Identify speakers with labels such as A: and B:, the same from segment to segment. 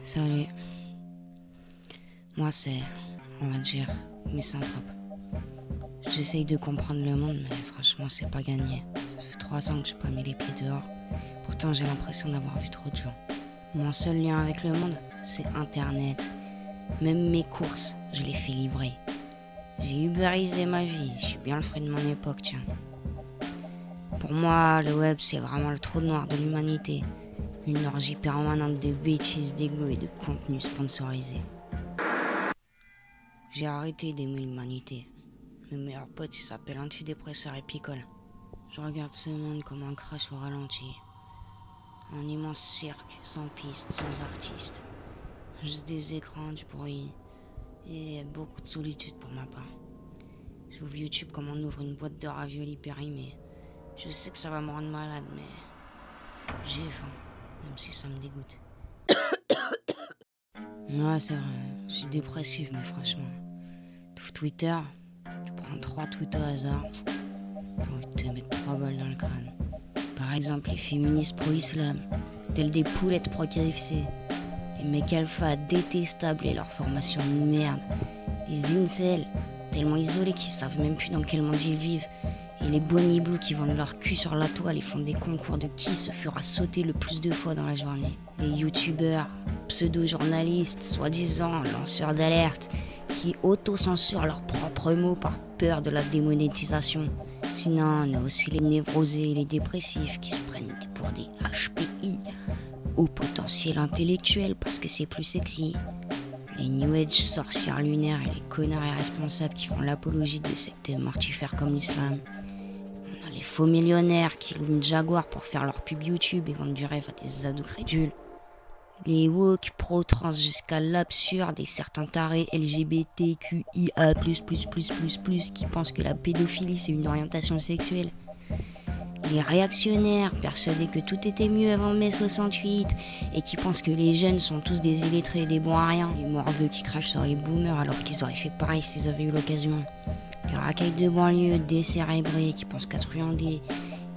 A: Salut. Moi, c'est, on va dire, misanthrope. J'essaye de comprendre le monde, mais franchement, c'est pas gagné. Ça fait 3 ans que j'ai pas mis les pieds dehors. Pourtant, j'ai l'impression d'avoir vu trop de gens. Mon seul lien avec le monde, c'est Internet. Même mes courses, je les fais livrer. J'ai uberisé ma vie, je suis bien le fruit de mon époque, tiens. Pour moi, le web, c'est vraiment le trou noir de l'humanité. Une orgie permanente de bêtises, d'ego et de contenu sponsorisé. J'ai arrêté d'aimer l'humanité. Mes meilleurs potes, ils s'appellent antidépresseurs et picole. Je regarde ce monde comme un crash au ralenti. Un immense cirque, sans piste, sans artiste. Juste des écrans, du bruit et beaucoup de solitude pour ma part. J'ouvre YouTube comme on ouvre une boîte de raviolis périmés. Je sais que ça va me rendre malade, mais j'ai faim, même si ça me dégoûte. Ouais, c'est vrai, je suis dépressif, mais franchement. T'ouvres Twitter, tu prends 3 tweets au hasard, t'as envie de te mettre 3 balles dans le crâne. Par exemple, les féministes pro-islam, telles des poulettes pro-KFC. Les mecs alpha détestables et leur formation de merde. Les incels, tellement isolés qu'ils savent même plus dans quel monde ils vivent. Et les Bonnie Blue qui vendent leur cul sur la toile et font des concours de qui se fera sauter le plus de fois dans la journée. Les youtubeurs, pseudo-journalistes, soi-disant lanceurs d'alerte, qui auto-censurent leurs propres mots par peur de la démonétisation. Sinon, on a aussi les névrosés et les dépressifs qui se prennent pour des HPI, au potentiel intellectuel parce que c'est plus sexy. Les New Age sorcières lunaires et les connards irresponsables qui font l'apologie de sectes mortifères comme l'islam. On a les faux millionnaires qui louent une Jaguar pour faire leur pub YouTube et vendent du rêve à des ados crédules. Les woke pro-trans jusqu'à l'absurde et certains tarés LGBTQIA+++++ qui pensent que la pédophilie c'est une orientation sexuelle. Les réactionnaires persuadés que tout était mieux avant mai 68 et qui pensent que les jeunes sont tous des illettrés et des bons à rien. Les morveux qui crachent sur les boomers alors qu'ils auraient fait pareil s'ils avaient eu l'occasion. Les racailles de banlieue décérébrés qui pensent qu'à truander.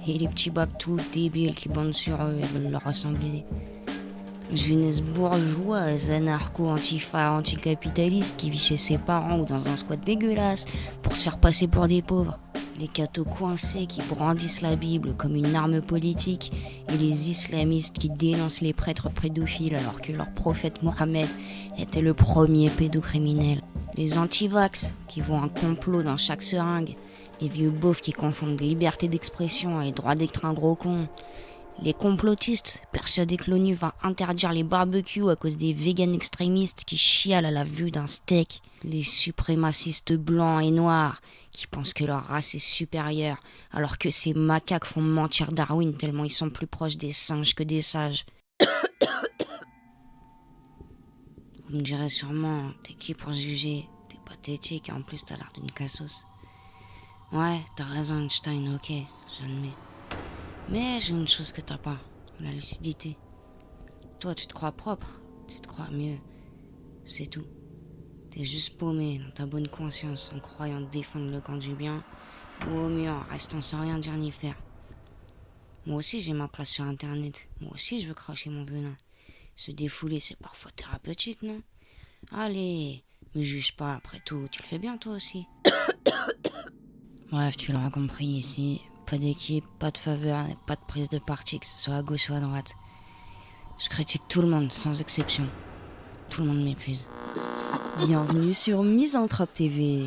A: Et les petits babs tout débiles qui bandent sur eux et veulent leur ressembler. Jeunesse bourgeoise, anarcho, antifa, anticapitaliste qui vit chez ses parents ou dans un squat dégueulasse pour se faire passer pour des pauvres. Les cathos coincés qui brandissent la Bible comme une arme politique et les islamistes qui dénoncent les prêtres pédophiles alors que leur prophète Mohammed était le premier pédocriminel. Les antivax qui voient un complot dans chaque seringue. Les vieux beaufs qui confondent liberté d'expression et droit d'être un gros con. Les complotistes, persuadés que l'ONU va interdire les barbecues à cause des véganes extrémistes qui chialent à la vue d'un steak. Les suprémacistes blancs et noirs, qui pensent que leur race est supérieure, alors que ces macaques font mentir Darwin tellement ils sont plus proches des singes que des sages. Vous me direz sûrement, t'es qui pour juger? T'es pathétique et en plus t'as l'air d'une cassos. Ouais, t'as raison Einstein, ok, j'admets. Mais j'ai une chose que t'as pas, la lucidité. Toi, tu te crois propre, tu te crois mieux. C'est tout. T'es juste paumé dans ta bonne conscience en croyant défendre le camp du bien, ou au mieux en restant sans rien dire ni faire. Moi aussi, j'ai ma place sur Internet. Moi aussi, je veux cracher mon venin. Se défouler, c'est parfois thérapeutique, non? Allez, me juge pas, après tout, tu le fais bien toi aussi. Bref, tu l'auras compris ici. Pas d'équipe, pas de faveur, pas de prise de parti, que ce soit à gauche ou à droite. Je critique tout le monde, sans exception. Tout le monde m'épuise.
B: Bienvenue sur Misanthrope TV,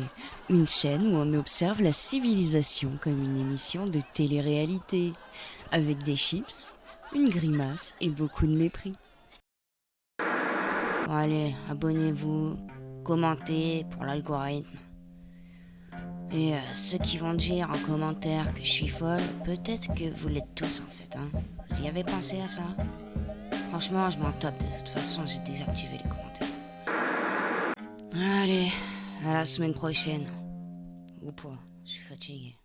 B: une chaîne où on observe la civilisation comme une émission de télé-réalité, avec des chips, une grimace et beaucoup de mépris.
A: Bon allez, abonnez-vous, commentez pour l'algorithme. Et ceux qui vont dire en commentaire que je suis folle, peut-être que vous l'êtes tous en fait, hein. Vous y avez pensé à ça? Franchement, je m'en tape de toute façon, j'ai désactivé les commentaires. Allez, à la semaine prochaine. Ou pas, je suis fatigué.